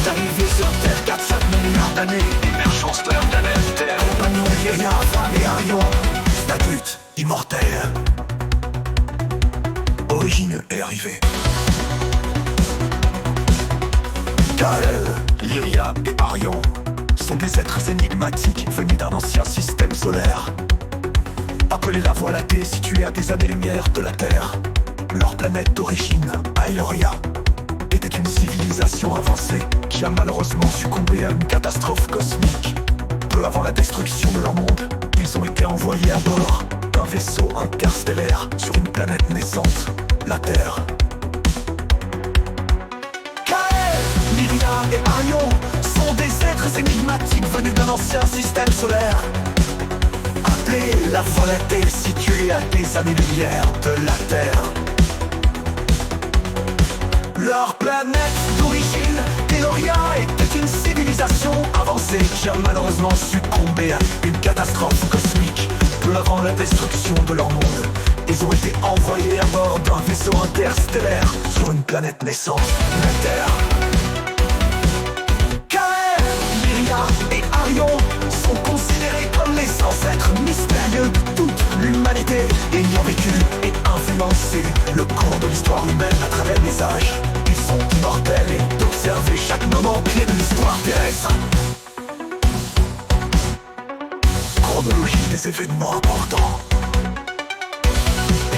D'arrivée sur Terre, 4-5 milliards d'années. Émergence de la planète Terre. Compagnon, Lyria, Femme et Arion. Statut immortel. Origine et arrivée. Kael, Lyria et Arion sont des êtres énigmatiques venus d'un ancien système solaire. Appelée la Voie lactée, située à des années-lumière de la Terre. Leur planète d'origine, Aeloria, était une civilisation avancée qui a malheureusement succombé à une catastrophe cosmique. Peu avant la destruction de leur monde, ils ont été envoyés à bord d'un vaisseau interstellaire sur une planète naissante, la Terre. Kael, Lyria et Arion sont des êtres énigmatiques venus d'un ancien système solaire. Appelée la Voie lactée, située à des années-lumière de la Terre. Leur planète d'origine, Aeloria, était une civilisation avancée qui a malheureusement succombé à une catastrophe cosmique. Peu avant la destruction de leur monde, ils ont été envoyés à bord d'un vaisseau interstellaire sur une planète naissante, la Terre. Kael, Lyria et Arion sont considérés comme les ancêtres mystérieux de toute l'humanité, ayant vécu et influencé le cours de l'histoire humaine à travers les âges. Ils sont immortels et d'observer chaque moment clé de l'histoire terrestre. Chronologie des événements importants.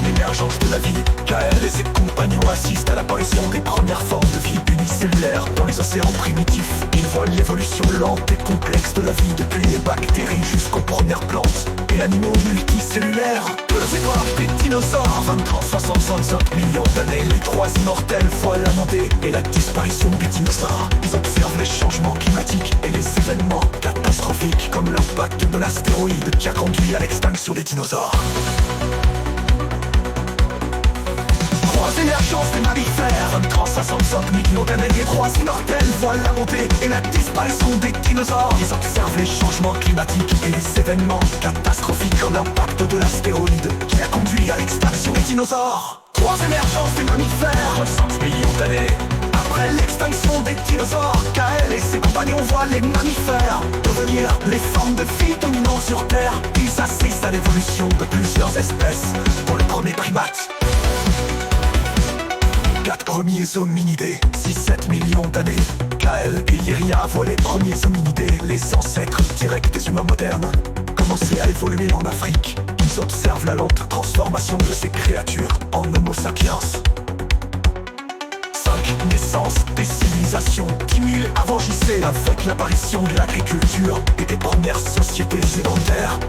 L'émergence de la vie, Kael et ses compagnons assistent à l'apparition des premières formes de vie unicellulaires dans les océans primitifs. Ils voient l'évolution lente et complexe de la vie depuis les bactéries jusqu'aux premières plantes et animaux multicellulaires. Deux étoiles des dinosaures, 23-65 millions d'années. Les trois immortels voient la montée et la disparition des dinosaures. Ils observent les changements climatiques et les événements catastrophiques comme l'impact de l'astéroïde qui a conduit à l'extinction des dinosaures. Émergence des mammifères, 23-65 millions d'années. Les trois immortels voient la montée et la disparition des dinosaures. Ils observent les changements climatiques et les événements catastrophiques comme l'impact de l'astéroïde qui a conduit à l'extinction des dinosaures. Trois émergences des mammifères, 60 millions d'années. Après l'extinction des dinosaures, Kael et ses compagnons voient les mammifères devenir les formes de vie dominantes sur Terre. Ils assistent à l'évolution de plusieurs espèces, dont les premiers primates. 4 premiers hominidés, 6-7 millions d'années. Kael et Lyria voient les premiers hominidés, les ancêtres directs des humains modernes, commencer à évoluer en Afrique. Ils observent la lente transformation de ces créatures en Homo sapiens. 5 naissances des civilisations qui mille avant JC avec l'apparition de l'agriculture et des premières sociétés sédentaires.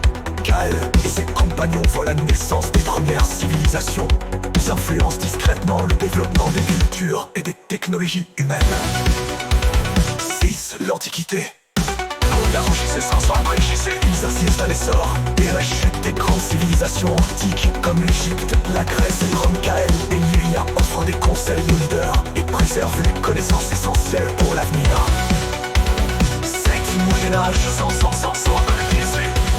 Kael et ses compagnons voient la naissance des premières civilisations. Ils influencent discrètement le développement des cultures et des technologies humaines. 6. L'Antiquité. Avant JC 500 après JC, ils assistent à l'essor et à la chute des grandes civilisations antiques comme l'Égypte, la Grèce et Rome. Kael et Lyria offrent des conseils aux leaders et préservent les connaissances essentielles pour l'avenir. 7. Moyen-Âge, 500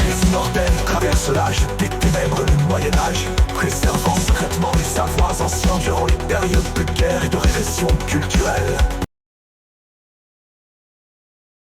les immortels traversent l'âge des ténèbres du Moyen-Âge, préservant secrètement les savoirs anciens durant les périodes de guerre et de régression culturelle.